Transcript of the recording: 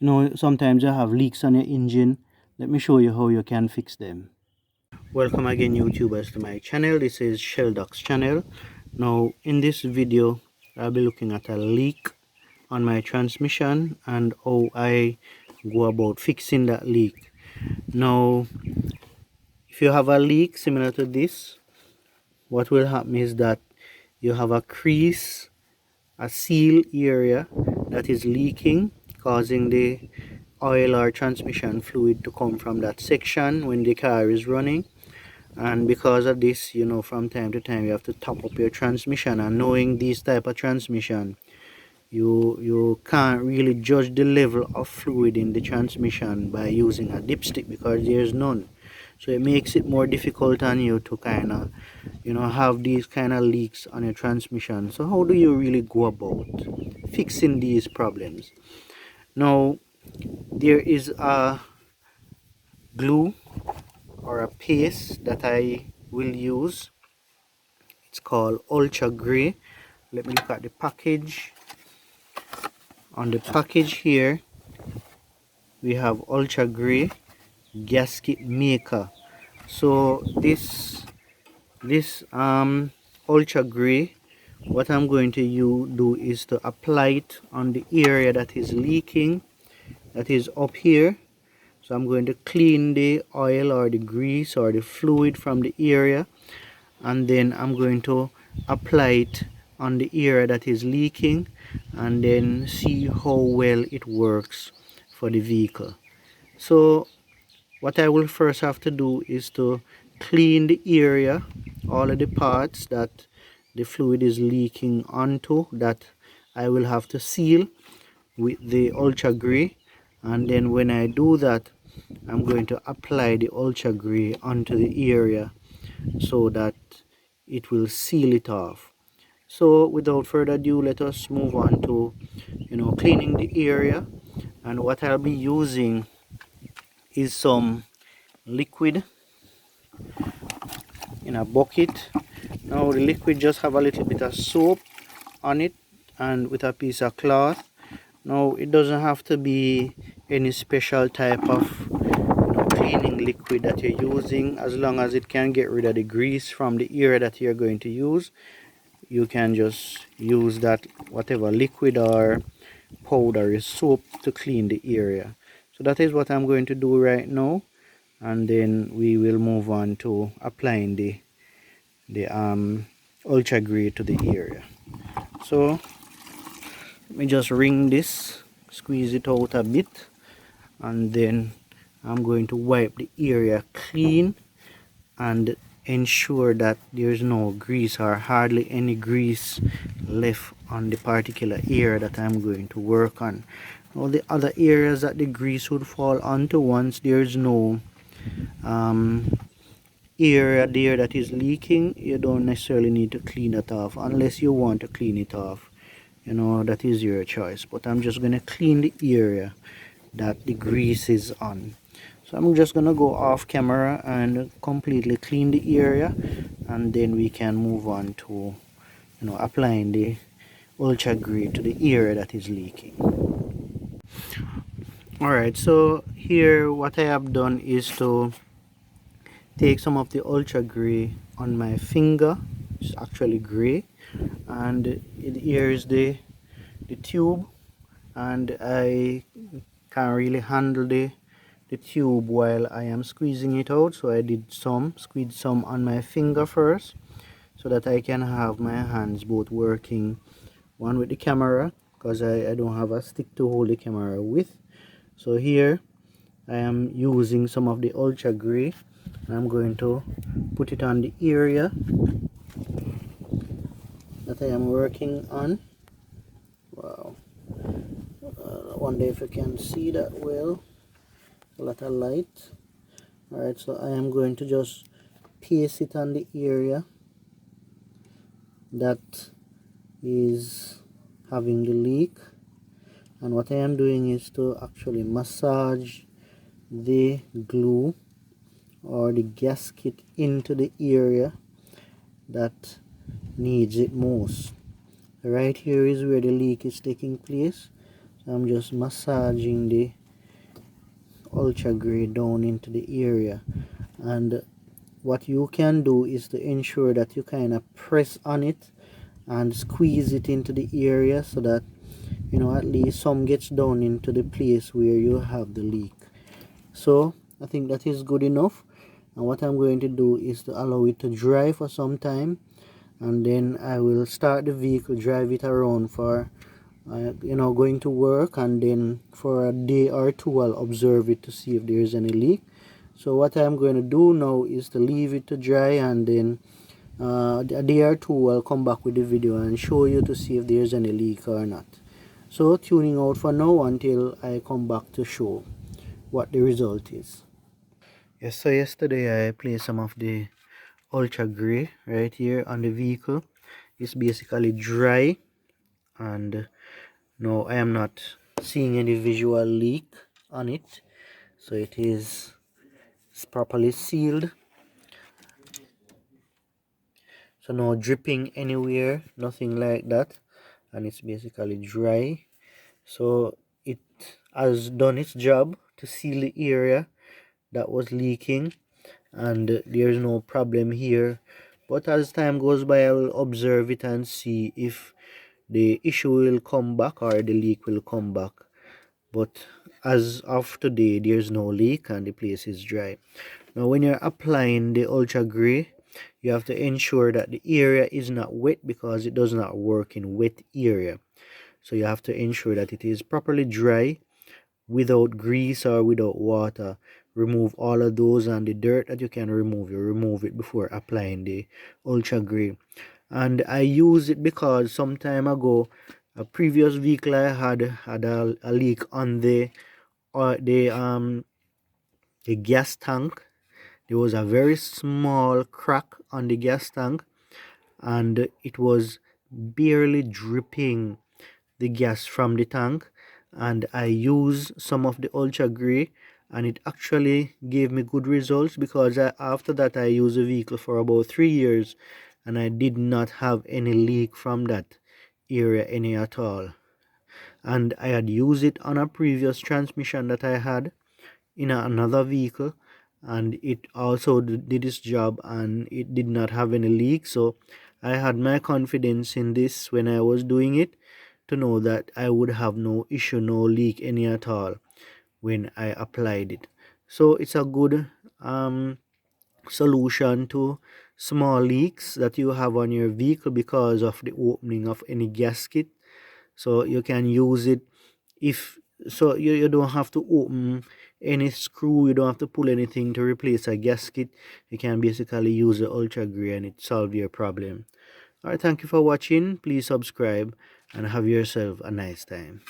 You know, sometimes you have leaks on your engine. Let me show you how you can fix them. Welcome again, YouTubers, to my channel. This is Sheldoc's channel. Now in this video I'll be looking at a leak on my transmission and how I go about fixing that leak. Now if you have a leak similar to this, what will happen is that you have a crease, a seal area that is leaking, causing the oil or transmission fluid to come from that section when the car is running. And because of this, you know, from time to time you have to top up your transmission. And knowing this type of transmission, you can't really judge the level of fluid in the transmission by using a dipstick, because there's none. So it makes it more difficult on you to kind of, you know, have these kind of leaks on your transmission. So how do you really go about fixing these problems? Now there is a glue or a paste that I will use. It's called Ultra Grey. Let me look at the package. On the package here we have Ultra Grey gasket maker. So this Ultra Grey, what I'm going to do is to apply it on the area that is leaking, that is up here. So I'm going to clean the oil or the grease or the fluid from the area, and then I'm going to apply it on the area that is leaking, and then see how well it works for the vehicle. So what I will first have to do is to clean the area, all of the parts that the fluid is leaking onto, that I will have to seal with the Ultra Grey. And then when I do that, I'm going to apply the Ultra Grey onto the area so that it will seal it off. So without further ado, let us move on to, you know, cleaning the area. And what I'll be using is some liquid in a bucket. Now the liquid just have a little bit of soap on it and with a piece of cloth. Now it doesn't have to be any special type of, you know, cleaning liquid that you're using. As long as it can get rid of the grease from the area that you're going to use, you can just use that, whatever liquid or powder is soap, to clean the area. So that is what I'm going to do right now, and then we will move on to applying the Ultra Grey to the area. So let me just wring this, squeeze it out a bit, and then I'm going to wipe the area clean and ensure that there's no grease or hardly any grease left on the particular area that I'm going to work on. All the other areas that the grease would fall onto, once there's no area there that is leaking, you don't necessarily need to clean it off unless you want to clean it off. You know, that is your choice, but I'm just going to clean the area that the grease is on. So I'm just going to go off camera and completely clean the area, and then we can move on to, you know, applying the Ultra Grey to the area that is leaking. Alright, so here what I have done is to take some of the Ultra Grey on my finger. It's actually grey, and here is the tube, and I can't really handle the tube while I am squeezing it out, so I did squeeze some on my finger first, so that I can have my hands both working, one with the camera, because I don't have a stick to hold the camera with. So here I am using some of the Ultra Grey, and I'm going to put it on the area that I am working on. Wow, I wonder if you can see that well. A lot of light. Alright, so I am going to just paste it on the area that is having the leak, and what I am doing is to actually massage the glue or the gasket into the area that needs it most. Right here is where the leak is taking place. I'm just massaging the ultra grey down into the area, and what you can do is to ensure that you kind of press on it and squeeze it into the area so that at least some gets down into the place where you have the leak. So I think that is good enough, and what I'm going to do is to allow it to dry for some time, and then I will start the vehicle, drive it around for going to work, and then for a day or two I'll observe it to see if there's any leak. So what I'm going to do now is to leave it to dry, and then a day or two I'll come back with the video and show you to see if there's any leak or not. So tuning out for now until I come back to show what the result is. Yes, so yesterday I placed some of the ultra grey right here on the vehicle. It's basically dry, and now I am not seeing any visual leak on it, so it's properly sealed, so no dripping anywhere, nothing like that, and it's basically dry. So it has done its job to seal the area that was leaking, and there's no problem here. But as time goes by, I will observe it and see if the issue will come back or the leak will come back. But as of today, there's no leak and the place is dry. Now when you're applying the ultra grey, you have to ensure that the area is not wet, because it does not work in wet area. So you have to ensure that it is properly dry, without grease or without water. Remove all of those, and the dirt that you can remove, you remove it before applying the ultra grey. And I use it because some time ago, a previous vehicle I had a leak on the gas tank. There was a very small crack on the gas tank, and it was barely dripping the gas from the tank. And I used some of the ultra grey, and it actually gave me good results, because after that I used the vehicle for about 3 years, and I did not have any leak from that area any at all. And I had used it on a previous transmission that I had in another vehicle, and it also did its job, and it did not have any leak. So I had my confidence in this when I was doing it, to know that I would have no issue, no leak any at all when I applied it. So it's a good solution to small leaks that you have on your vehicle because of the opening of any gasket. So you can use it, if so you don't have to open any screw, you don't have to pull anything to replace a gasket. You can basically use the ultra grey and it solve your problem. All right, thank you for watching. Please subscribe and have yourself a nice time.